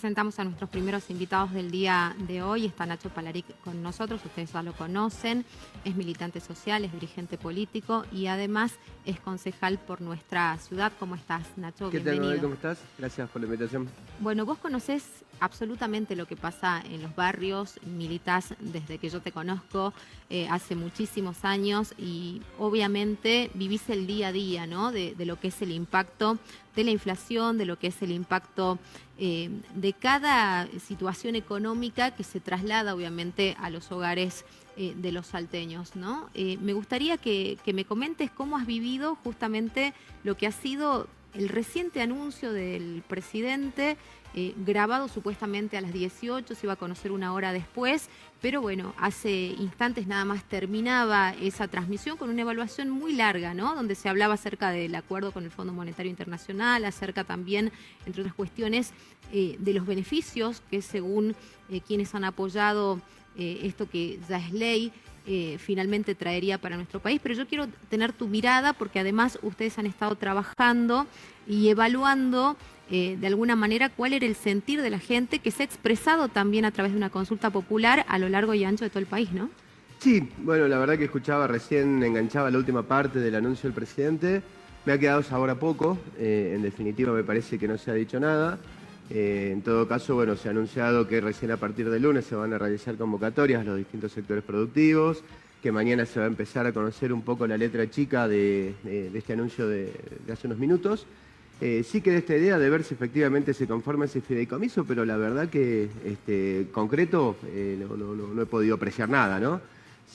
presentamos a nuestros primeros invitados del día de hoy. Está Nacho Palaric con nosotros, ustedes ya lo conocen. Es militante social, es dirigente político y además es concejal por nuestra ciudad. ¿Cómo estás, Nacho? ¿Qué Bienvenido. tal, Noel? ¿Cómo estás? Gracias por la invitación. Bueno, vos conocés absolutamente lo que pasa en los barrios, militás desde que yo te conozco hace muchísimos años y obviamente vivís el día a día, ¿no? De lo que es el impacto de la inflación, de lo que es el impacto de cada situación económica que se traslada obviamente a los hogares de los salteños, ¿no? Me gustaría que me comentes cómo has vivido justamente lo que ha sido el reciente anuncio del presidente, grabado supuestamente a las 18, se iba a conocer una hora después, pero bueno, hace instantes nada más terminaba esa transmisión con una evaluación muy larga, ¿no? Donde se hablaba acerca del acuerdo con el Fondo Monetario Internacional, acerca también, entre otras cuestiones, de los beneficios que según quienes han apoyado esto que ya es ley, finalmente traería para nuestro país. Pero yo quiero tener tu mirada porque además ustedes han estado trabajando y evaluando de alguna manera cuál era el sentir de la gente que se ha expresado también a través de una consulta popular a lo largo y ancho de todo el país, ¿no? Sí, bueno, la verdad que escuchaba recién, enganchaba la última parte del anuncio del presidente. Me ha quedado sabor a poco, en definitiva me parece que no se ha dicho nada. En todo caso, bueno, se ha anunciado que recién a partir del lunes se van a realizar convocatorias a los distintos sectores productivos, que mañana se va a empezar a conocer un poco la letra chica de este anuncio de hace unos minutos. Sí queda esta idea de ver si efectivamente se conforma ese fideicomiso, pero la verdad que concreto no he podido apreciar nada, ¿no?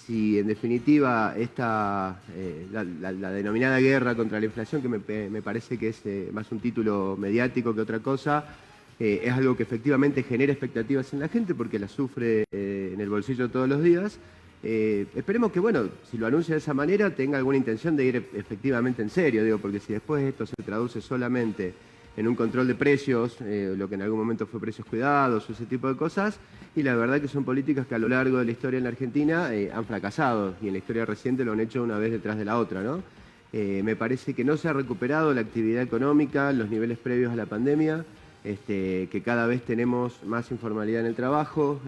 Si en definitiva la denominada guerra contra la inflación, que me parece que es más un título mediático que otra cosa, es algo que efectivamente genera expectativas en la gente porque la sufre en el bolsillo todos los días. Esperemos que, bueno, si lo anuncia de esa manera, tenga alguna intención de ir efectivamente en serio, digo, porque si después esto se traduce solamente en un control de precios, lo que en algún momento fue precios cuidados o ese tipo de cosas, y la verdad que son políticas que a lo largo de la historia en la Argentina han fracasado, y en la historia reciente lo han hecho una vez detrás de la otra, ¿no? Me parece que no se ha recuperado la actividad económica, los niveles previos a la pandemia, que cada vez tenemos más informalidad en el trabajo.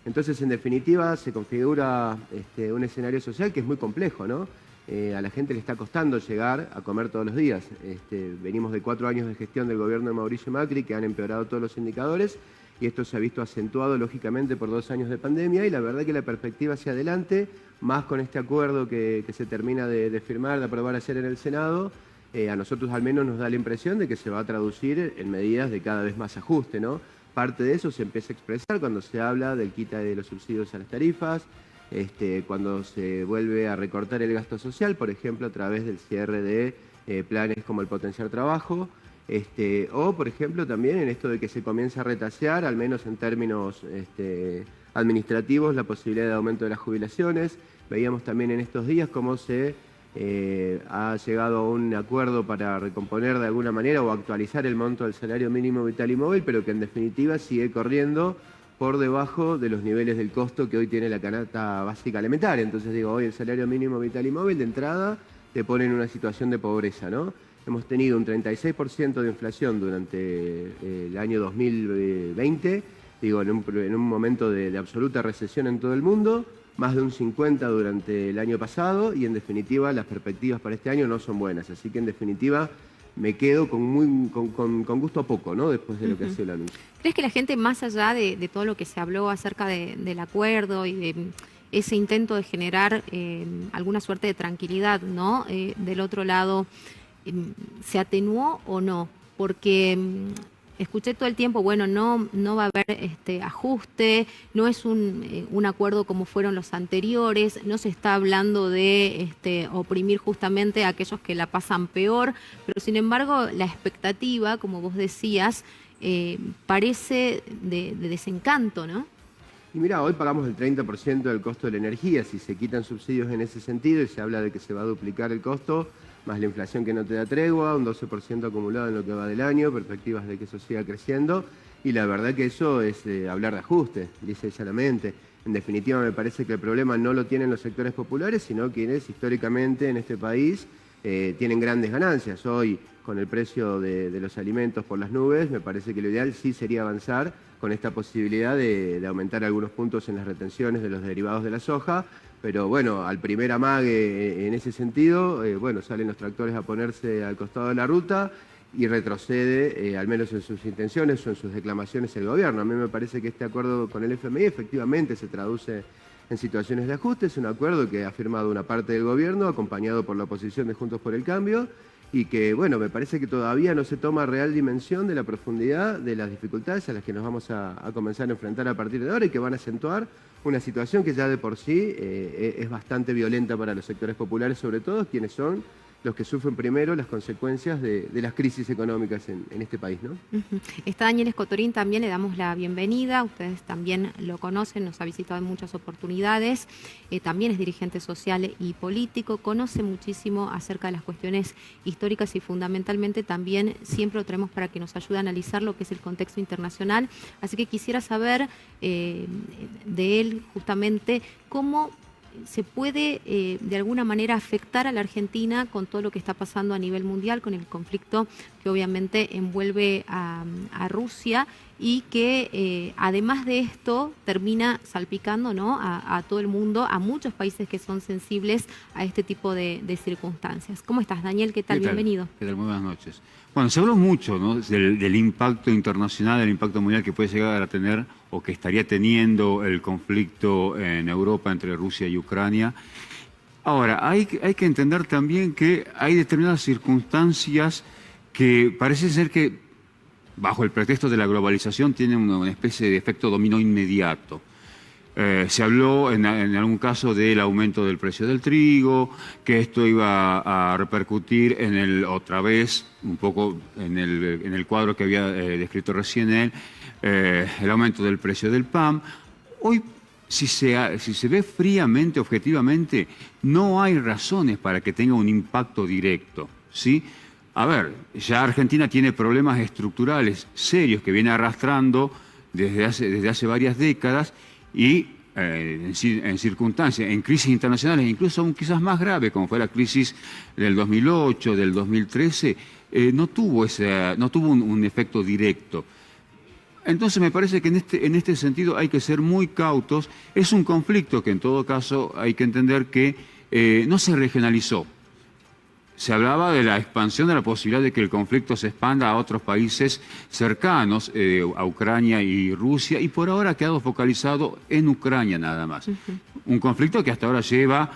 Entonces, en definitiva, se configura un escenario social que es muy complejo, ¿no? A la gente le está costando llegar a comer todos los días. Venimos de 4 años de gestión del gobierno de Mauricio Macri que han empeorado todos los indicadores y esto se ha visto acentuado lógicamente por 2 años de pandemia y la verdad que la perspectiva hacia adelante, más con este acuerdo que se termina de firmar, de aprobar ayer en el Senado, a nosotros al menos nos da la impresión de que se va a traducir en medidas de cada vez más ajuste, ¿no? Parte de eso se empieza a expresar cuando se habla del quita de los subsidios a las tarifas, cuando se vuelve a recortar el gasto social, por ejemplo, a través del cierre de planes como el Potenciar Trabajo, o, por ejemplo, también en esto de que se comienza a retasear, al menos en términos administrativos, la posibilidad de aumento de las jubilaciones. Veíamos también en estos días cómo se ha llegado a un acuerdo para recomponer de alguna manera o actualizar el monto del salario mínimo vital y móvil, pero que en definitiva sigue corriendo por debajo de los niveles del costo que hoy tiene la canasta básica alimentaria. Entonces digo, hoy el salario mínimo vital y móvil de entrada te pone en una situación de pobreza, ¿no? Hemos tenido un 36% de inflación durante el año 2020, digo, en un momento de absoluta recesión en todo el mundo, más de un 50% durante el año pasado y en definitiva las perspectivas para este año no son buenas. Así que en definitiva me quedo con gusto a poco, ¿no? Después de lo que ha sido el anuncio. ¿Crees que la gente, más allá de todo lo que se habló acerca del acuerdo y de ese intento de generar alguna suerte de tranquilidad, ¿no? Del otro lado, ¿se atenuó o no? Porque escuché todo el tiempo, bueno, no va a haber ajuste, no es un acuerdo como fueron los anteriores, no se está hablando de oprimir justamente a aquellos que la pasan peor, pero sin embargo la expectativa, como vos decías, parece de desencanto, ¿no? Y mira, hoy pagamos el 30% del costo de la energía, si se quitan subsidios en ese sentido y se habla de que se va a duplicar el costo, más la inflación que no te da tregua, un 12% acumulado en lo que va del año, perspectivas de que eso siga creciendo, y la verdad que eso es hablar de ajuste, dice llanamente. En definitiva, me parece que el problema no lo tienen los sectores populares, sino quienes históricamente en este país tienen grandes ganancias. Hoy, con el precio de los alimentos por las nubes, me parece que lo ideal sí sería avanzar con esta posibilidad de aumentar algunos puntos en las retenciones de los derivados de la soja, pero bueno, al primer amague en ese sentido, bueno, salen los tractores a ponerse al costado de la ruta y retrocede, al menos en sus intenciones o en sus declamaciones, el gobierno. A mí me parece que este acuerdo con el FMI efectivamente se traduce en situaciones de ajuste. Es un acuerdo que ha firmado una parte del gobierno, acompañado por la oposición de Juntos por el Cambio, y que, bueno, me parece que todavía no se toma real dimensión de la profundidad de las dificultades a las que nos vamos a comenzar a enfrentar a partir de ahora y que van a acentuar una situación que ya de por sí es bastante violenta para los sectores populares, sobre todo quienes son los que sufren primero las consecuencias de las crisis económicas en este país, ¿no? Está Daniel Escotorín, también le damos la bienvenida. Ustedes también lo conocen, nos ha visitado en muchas oportunidades. También es dirigente social y político, conoce muchísimo acerca de las cuestiones históricas y fundamentalmente también siempre lo traemos para que nos ayude a analizar lo que es el contexto internacional. Así que quisiera saber de él justamente cómo se puede de alguna manera afectar a la Argentina con todo lo que está pasando a nivel mundial, con el conflicto que obviamente envuelve a Rusia y que además de esto termina salpicando, ¿no?, a todo el mundo, a muchos países que son sensibles a este tipo de circunstancias. ¿Cómo estás, Daniel? ¿Qué tal? Bienvenido. ¿Qué tal? Muy buenas noches. Bueno, se habló mucho, ¿no?, del impacto internacional, del impacto mundial que puede llegar a tener o que estaría teniendo el conflicto en Europa entre Rusia y Ucrania. Ahora, hay que entender también que hay determinadas circunstancias que parece ser que, bajo el pretexto de la globalización, tienen una especie de efecto dominó inmediato. Se habló en algún caso del aumento del precio del trigo, que esto iba a repercutir otra vez, un poco en el cuadro que había descrito recién él, el aumento del precio del pan. Hoy, si se ve fríamente, objetivamente, no hay razones para que tenga un impacto directo, ¿sí? A ver, ya Argentina tiene problemas estructurales serios que viene arrastrando desde hace varias décadas y en circunstancias, en crisis internacionales, incluso aún quizás más grave, como fue la crisis del 2008, del 2013, no tuvo un efecto directo. Entonces me parece que en este sentido hay que ser muy cautos. Es un conflicto que en todo caso hay que entender que no se regionalizó. Se hablaba de la expansión de la posibilidad de que el conflicto se expanda a otros países cercanos, a Ucrania y Rusia, y por ahora ha quedado focalizado en Ucrania nada más. Un conflicto que hasta ahora lleva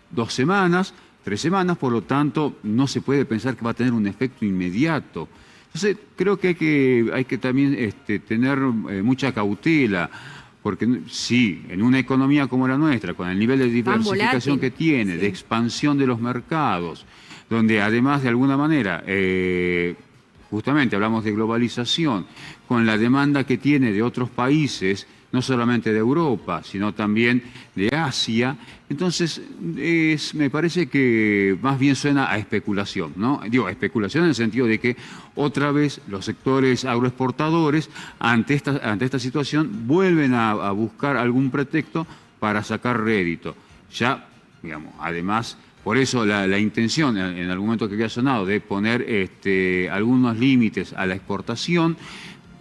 2 semanas, 3 semanas, por lo tanto no se puede pensar que va a tener un efecto inmediato. Entonces creo que hay que también tener mucha cautela, porque sí, en una economía como la nuestra, con el nivel de diversificación que tiene, de expansión de los mercados, donde además de alguna manera, justamente hablamos de globalización, con la demanda que tiene de otros países, no solamente de Europa, sino también de Asia, entonces me parece que más bien suena a especulación, ¿no? Digo, especulación en el sentido de que otra vez los sectores agroexportadores ante esta situación vuelven a buscar algún pretexto para sacar rédito. Ya, digamos, además, por eso la intención, en algún momento que había sonado, de poner algunos límites a la exportación,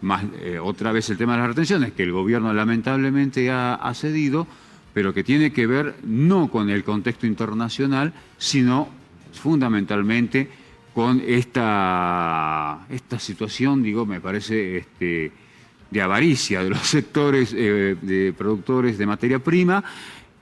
más otra vez el tema de las retenciones, que el gobierno lamentablemente ha cedido, pero que tiene que ver no con el contexto internacional, sino fundamentalmente con esta situación, digo, me parece, de avaricia de los sectores de productores de materia prima,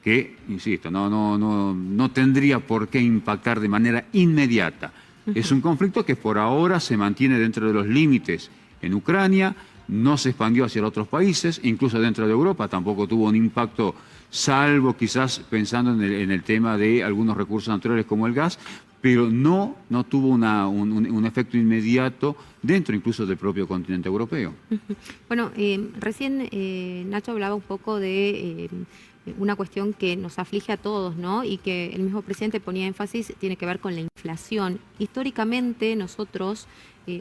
que, insisto, no tendría por qué impactar de manera inmediata. Es un conflicto que por ahora se mantiene dentro de los límites en Ucrania, no se expandió hacia otros países, incluso dentro de Europa tampoco tuvo un impacto, salvo quizás pensando en el tema de algunos recursos naturales como el gas, pero no tuvo un efecto inmediato dentro incluso del propio continente europeo. Bueno, recién Nacho hablaba un poco de una cuestión que nos aflige a todos, ¿no? Y que el mismo presidente ponía énfasis, tiene que ver con la inflación. Históricamente nosotros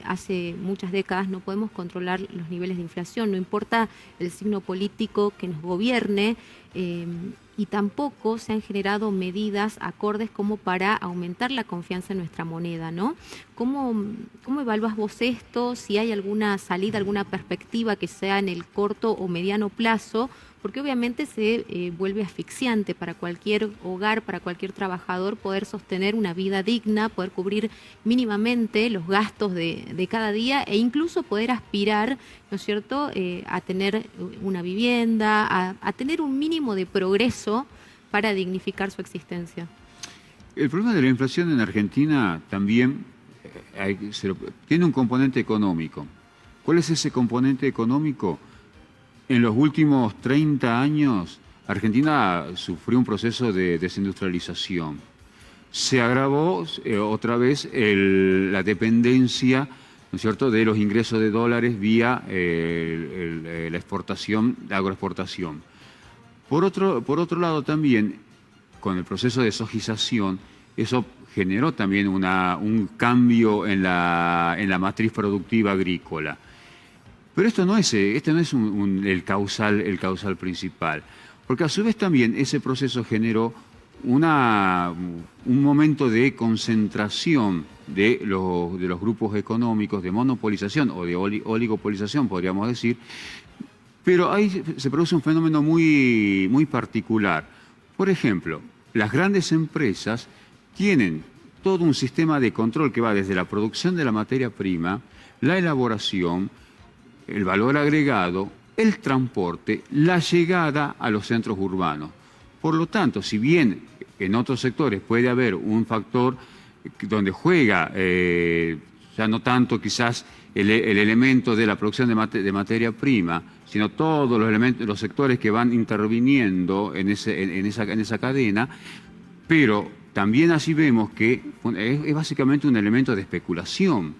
hace muchas décadas no podemos controlar los niveles de inflación, no importa el signo político que nos gobierne, y tampoco se han generado medidas acordes como para aumentar la confianza en nuestra moneda, ¿no? ¿Cómo evalúas vos esto? Si hay alguna salida, alguna perspectiva que sea en el corto o mediano plazo, porque obviamente se vuelve asfixiante para cualquier hogar, para cualquier trabajador poder sostener una vida digna, poder cubrir mínimamente los gastos de cada día e incluso poder aspirar, ¿no es cierto?, a tener una vivienda, a tener un mínimo de progreso para dignificar su existencia. El problema de la inflación en Argentina también tiene un componente económico. ¿Cuál es ese componente económico? En los últimos 30 años, Argentina sufrió un proceso de desindustrialización. Se agravó otra vez la dependencia, ¿no es cierto?, de los ingresos de dólares vía la exportación, la agroexportación. Por otro lado también, con el proceso de sojización, eso generó también un cambio en la matriz productiva agrícola. Pero esto no es el causal principal, porque a su vez también ese proceso generó un momento de concentración de los grupos económicos, de monopolización o de oligopolización, podríamos decir, pero ahí se produce un fenómeno muy particular. Por ejemplo, las grandes empresas tienen todo un sistema de control que va desde la producción de la materia prima, la elaboración, el valor agregado, el transporte, la llegada a los centros urbanos. Por lo tanto, si bien en otros sectores puede haber un factor donde juega, ya no tanto quizás el elemento de la producción de materia prima, sino todos los sectores que van interviniendo en esa cadena, pero también así vemos que es básicamente un elemento de especulación.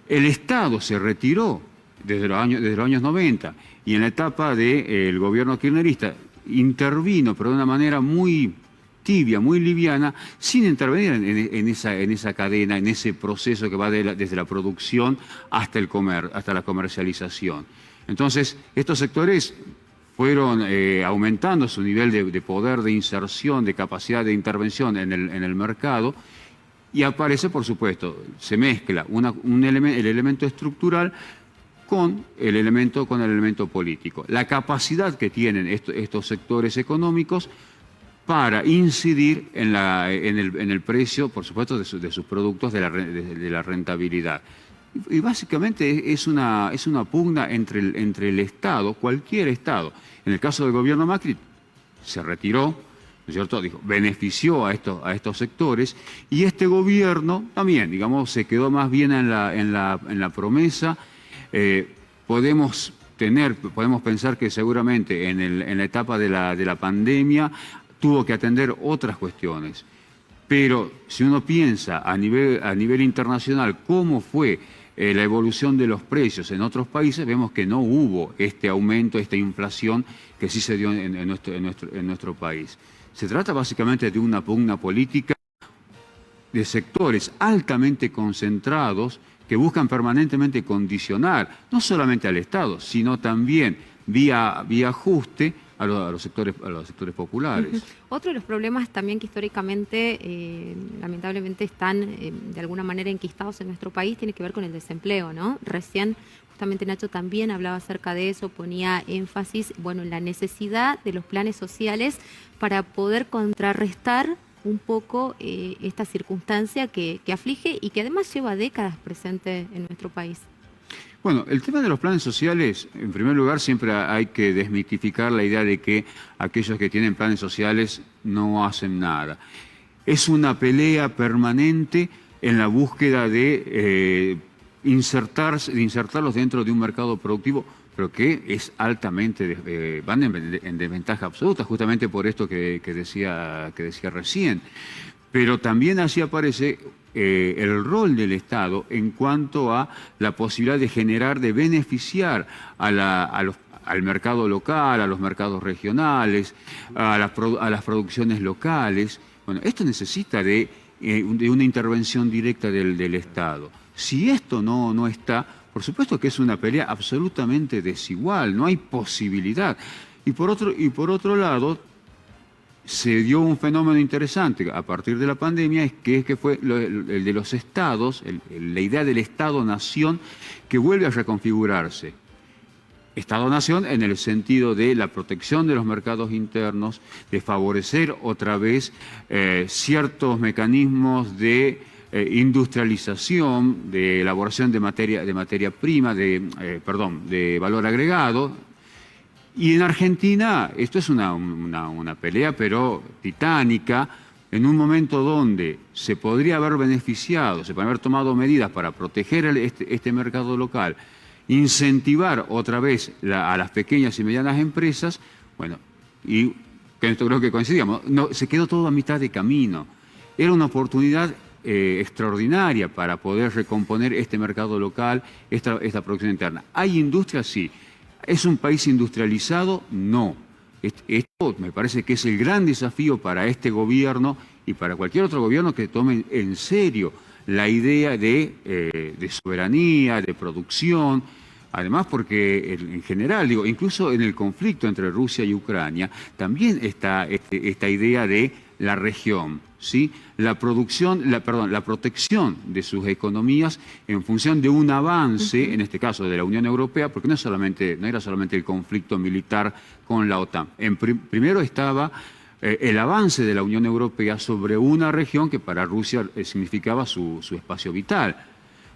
El Estado se retiró desde los años 90 y en la etapa del gobierno kirchnerista intervino, pero de una manera muy tibia, muy liviana, sin intervenir en esa cadena, en ese proceso que va desde la producción hasta la comercialización. Entonces, estos sectores fueron aumentando su nivel de poder, de inserción, de capacidad de intervención en el mercado, y aparece, por supuesto, se mezcla el elemento estructural con el elemento político. La capacidad que tienen estos sectores económicos para incidir en el precio, por supuesto, de sus productos, de la rentabilidad. Y básicamente es una pugna entre el Estado, cualquier Estado. En el caso del gobierno Macri, se retiró, ¿no es cierto?, benefició a estos sectores, y este gobierno también, digamos, se quedó más bien en la promesa. Podemos pensar que seguramente en la etapa de la pandemia tuvo que atender otras cuestiones. Pero si uno piensa a nivel internacional cómo fue la evolución de los precios en otros países, vemos que no hubo este aumento, esta inflación que sí se dio en nuestro país. Se trata básicamente de una pugna política de sectores altamente concentrados que buscan permanentemente condicionar no solamente al Estado, sino también vía ajuste a los sectores populares. Otro de los problemas también que históricamente, lamentablemente, están de alguna manera enquistados en nuestro país tiene que ver con el desempleo, ¿no? Recién, justamente Nacho también hablaba acerca de eso, ponía énfasis, bueno, en la necesidad de los planes sociales para poder contrarrestar un poco esta circunstancia que aflige y que además lleva décadas presente en nuestro país. Bueno, el tema de los planes sociales, en primer lugar, siempre hay que desmitificar la idea de que aquellos que tienen planes sociales no hacen nada. Es una pelea permanente en la búsqueda de insertarlos dentro de un mercado productivo, pero que es altamente, van en desventaja absoluta, justamente por esto que decía recién. Pero también así aparece el rol del Estado en cuanto a la posibilidad de beneficiar al mercado local, a los mercados regionales, a las producciones locales. Bueno, esto necesita de una intervención directa del Estado. Si esto no está, por supuesto que es una pelea absolutamente desigual, no hay posibilidad. Y por otro lado, se dio un fenómeno interesante a partir de la pandemia, que fue el de los estados, la idea del Estado-nación que vuelve a reconfigurarse. Estado-nación en el sentido de la protección de los mercados internos, de favorecer otra vez ciertos mecanismos de industrialización, de elaboración de materia prima, de valor agregado. Y en Argentina esto es una pelea, pero titánica, en un momento donde se podría haber beneficiado, se podrían haber tomado medidas para proteger este mercado local, incentivar otra vez a las pequeñas y medianas empresas, bueno, y con esto creo que coincidíamos, se quedó todo a mitad de camino. Era una oportunidad extraordinaria para poder recomponer este mercado local, esta producción interna. ¿Hay industria? Sí. ¿Es un país industrializado? No. Esto me parece que es el gran desafío para este gobierno y para cualquier otro gobierno que tome en serio la idea de soberanía, de producción. Además, porque en general, digo, incluso en el conflicto entre Rusia y Ucrania, también está esta idea de la región, ¿sí? La protección de sus economías en función de un avance, en este caso de la Unión Europea, porque no era solamente el conflicto militar con la OTAN. Primero estaba el avance de la Unión Europea sobre una región que para Rusia significaba su espacio vital.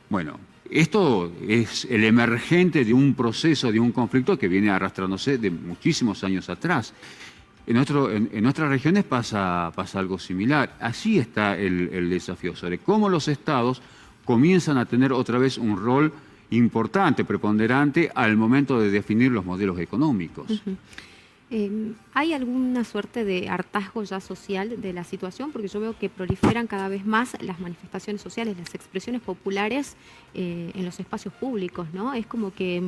Bueno, esto es el emergente de un proceso, de un conflicto que viene arrastrándose de muchísimos años atrás. En nuestras regiones pasa algo similar. Así está el desafío sobre cómo los estados comienzan a tener otra vez un rol importante, preponderante, al momento de definir los modelos económicos. Uh-huh. ¿Hay alguna suerte de hartazgo ya social de la situación? Porque yo veo que proliferan cada vez más las manifestaciones sociales, las expresiones populares en los espacios públicos, ¿no? Es como que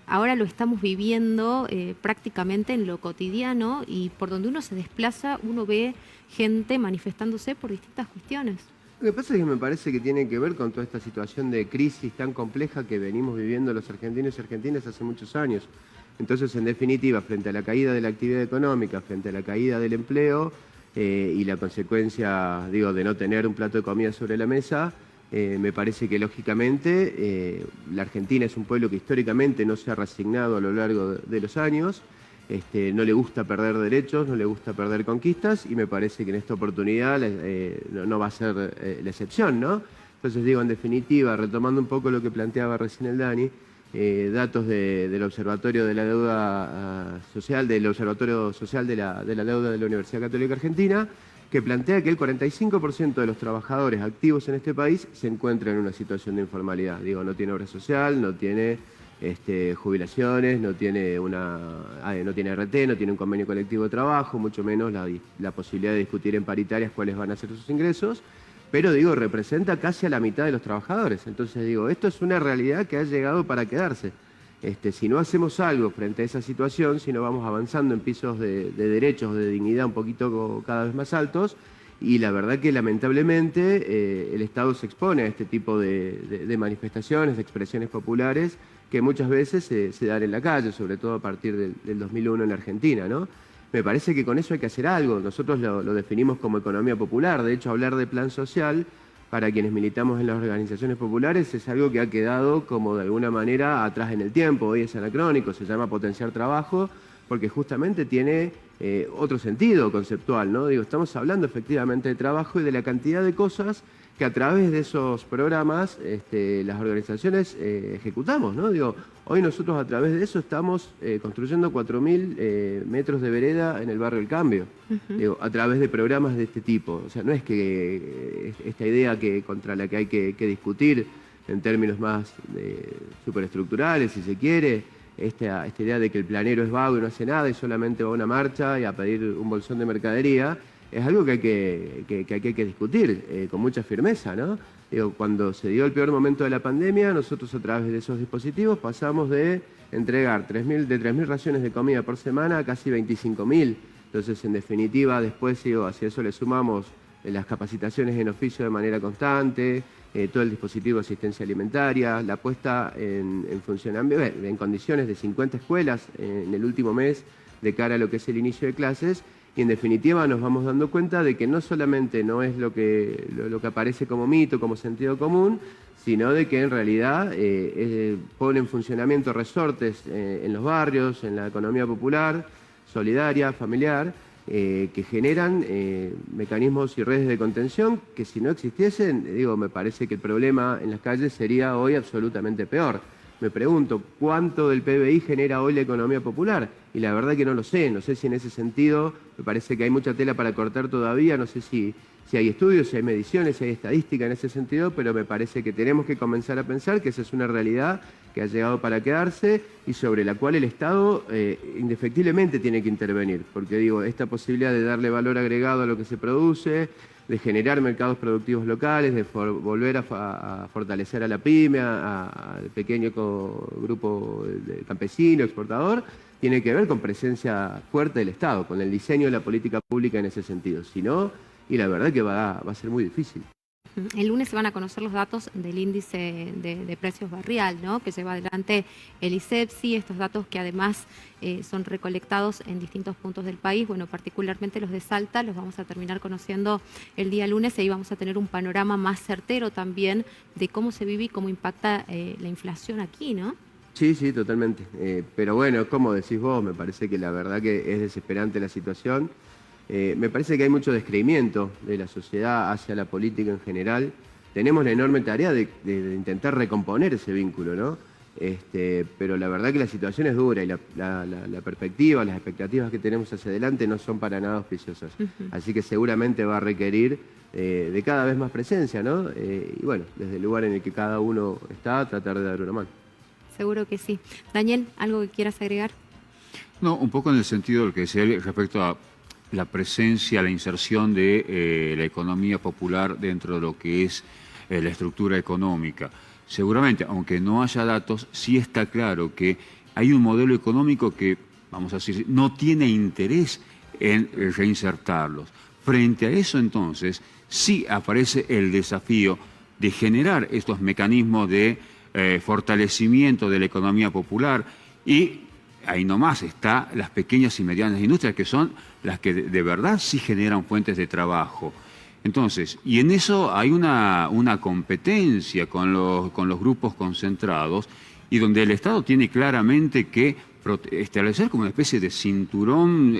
ahora lo estamos viviendo prácticamente en lo cotidiano y por donde uno se desplaza, uno ve gente manifestándose por distintas cuestiones. Lo que pasa es que me parece que tiene que ver con toda esta situación de crisis tan compleja que venimos viviendo los argentinos y argentinas hace muchos años. Entonces, en definitiva, frente a la caída de la actividad económica, frente a la caída del empleo y la consecuencia, digo, de no tener un plato de comida sobre la mesa, me parece que lógicamente la Argentina es un pueblo que históricamente no se ha resignado a lo largo de los años, no le gusta perder derechos, no le gusta perder conquistas y me parece que en esta oportunidad no va a ser la excepción, ¿no? Entonces digo, en definitiva, retomando un poco lo que planteaba recién el Dani, datos del Observatorio de la Deuda Social, del Observatorio Social de la Deuda de la Universidad Católica Argentina, que plantea que el 45% de los trabajadores activos en este país se encuentran en una situación de informalidad. Digo, no tiene obra social, no tiene jubilaciones, no tiene RT, no tiene un convenio colectivo de trabajo, mucho menos la posibilidad de discutir en paritarias cuáles van a ser sus ingresos, pero digo, representa casi a la mitad de los trabajadores. Entonces digo, esto es una realidad que ha llegado para quedarse. Si no hacemos algo frente a esa situación, si no vamos avanzando en pisos de derechos, de dignidad un poquito cada vez más altos, y la verdad que lamentablemente el Estado se expone a este tipo de manifestaciones, de expresiones populares, que muchas veces se dan en la calle, sobre todo a partir del 2001 en la Argentina, ¿no? Me parece que con eso hay que hacer algo. Nosotros lo definimos como economía popular. De hecho, hablar de plan social, para quienes militamos en las organizaciones populares, es algo que ha quedado como de alguna manera atrás en el tiempo. Hoy es anacrónico, se llama potenciar trabajo, porque justamente tiene otro sentido conceptual, ¿no? Digo, estamos hablando efectivamente de trabajo y de la cantidad de cosas que a través de esos programas las organizaciones ejecutamos, ¿no? Digo, hoy nosotros a través de eso estamos construyendo 4.000 metros de vereda en el barrio El Cambio, digo, a través de programas de este tipo. O sea, no es que esta idea contra la que hay que discutir en términos más superestructurales, si se quiere, esta idea de que el planero es vago y no hace nada y solamente va a una marcha y a pedir un bolsón de mercadería, es algo que hay que discutir con mucha firmeza, ¿no? Digo, cuando se dio el peor momento de la pandemia, nosotros a través de esos dispositivos pasamos de entregar 3.000 raciones de comida por semana a casi 25.000. Entonces, en definitiva, después, digo, hacia eso le sumamos las capacitaciones en oficio de manera constante, todo el dispositivo de asistencia alimentaria, la puesta en funcionamiento, en condiciones de 50 escuelas en el último mes de cara a lo que es el inicio de clases, y en definitiva nos vamos dando cuenta de que no solamente no es lo que aparece como mito, como sentido común, sino de que en realidad pone en funcionamiento resortes en los barrios, en la economía popular, solidaria, familiar, que generan mecanismos y redes de contención que si no existiesen, me parece que el problema en las calles sería hoy absolutamente peor. Me pregunto, ¿cuánto del PBI genera hoy la economía popular? Y la verdad que no sé si en ese sentido, me parece que hay mucha tela para cortar todavía, no sé si hay estudios, si hay mediciones, si hay estadística en ese sentido, pero me parece que tenemos que comenzar a pensar que esa es una realidad que ha llegado para quedarse y sobre la cual el Estado indefectiblemente tiene que intervenir, porque esta posibilidad de darle valor agregado a lo que se produce, de generar mercados productivos locales, de volver a fortalecer a la pyme, al pequeño grupo de campesino, exportador, tiene que ver con presencia fuerte del Estado, con el diseño de la política pública en ese sentido. Si no, y la verdad que va a ser muy difícil. El lunes se van a conocer los datos del índice de precios barrial, ¿no?, que lleva adelante el ISEPSI, estos datos que además son recolectados en distintos puntos del país, bueno, particularmente los de Salta, los vamos a terminar conociendo el día lunes y ahí vamos a tener un panorama más certero también de cómo se vive y cómo impacta la inflación aquí, ¿no? Sí, totalmente. Pero bueno, como decís vos, me parece que la verdad que es desesperante la situación. Me parece que hay mucho descreimiento de la sociedad hacia la política en general. Tenemos la enorme tarea de intentar recomponer ese vínculo, ¿no? Pero la verdad que la situación es dura y la perspectiva, las expectativas que tenemos hacia adelante no son para nada auspiciosas. Así que seguramente va a requerir de cada vez más presencia, ¿no? Y bueno, desde el lugar en el que cada uno está, tratar de dar una mano. Seguro que sí. Daniel, ¿algo que quieras agregar? No, un poco en el sentido de lo que decía él respecto a la presencia, la inserción de la economía popular dentro de lo que es la estructura económica. Seguramente, aunque no haya datos, sí está claro que hay un modelo económico que, vamos a decir, no tiene interés en reinsertarlos. Frente a eso, entonces, sí aparece el desafío de generar estos mecanismos de fortalecimiento de la economía popular y ahí nomás está las pequeñas y medianas industrias, que son las que de verdad sí generan fuentes de trabajo. Entonces, y en eso hay una competencia con los grupos concentrados y donde el Estado tiene claramente que establecer como una especie de cinturón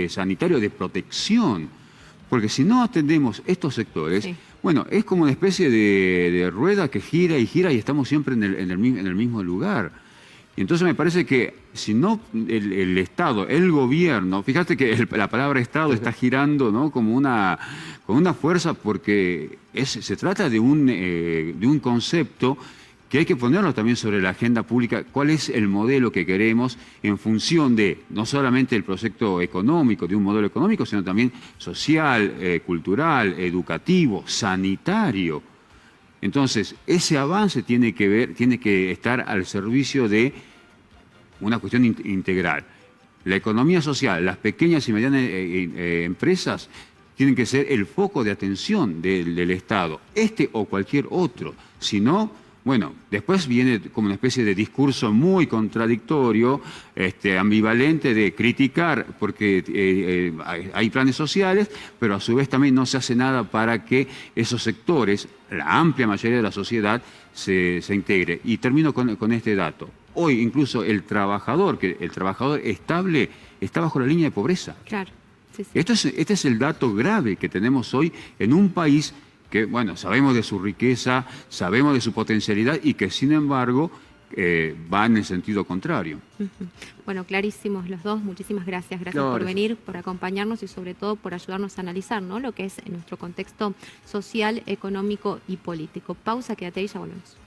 sanitario de protección. Porque si no atendemos estos sectores, sí, bueno, es como una especie de rueda que gira y gira y estamos siempre en el mismo lugar. Y entonces me parece que si no el Estado, el gobierno, fíjate que la palabra Estado está girando, ¿no?, con una fuerza porque se trata de un concepto que hay que ponerlo también sobre la agenda pública, cuál es el modelo que queremos en función de no solamente el proyecto económico, de un modelo económico, sino también social, cultural, educativo, sanitario. Entonces, ese avance tiene que estar al servicio de una cuestión integral. La economía social, las pequeñas y medianas empresas tienen que ser el foco de atención del Estado, o cualquier otro. Si no, bueno, después viene como una especie de discurso muy contradictorio, ambivalente de criticar porque hay planes sociales, pero a su vez también no se hace nada para que esos sectores, la amplia mayoría de la sociedad, se integre. Y termino con este dato. Hoy incluso el trabajador estable está bajo la línea de pobreza. Claro. Sí. Este es el dato grave que tenemos hoy en un país que, bueno, sabemos de su riqueza, sabemos de su potencialidad y que, sin embargo, va en el sentido contrario. Bueno, clarísimos los dos. Muchísimas gracias. Gracias por venir, por acompañarnos y sobre todo por ayudarnos a analizar, ¿no?, lo que es nuestro contexto social, económico y político. Pausa, quédate ahí, ya volvemos.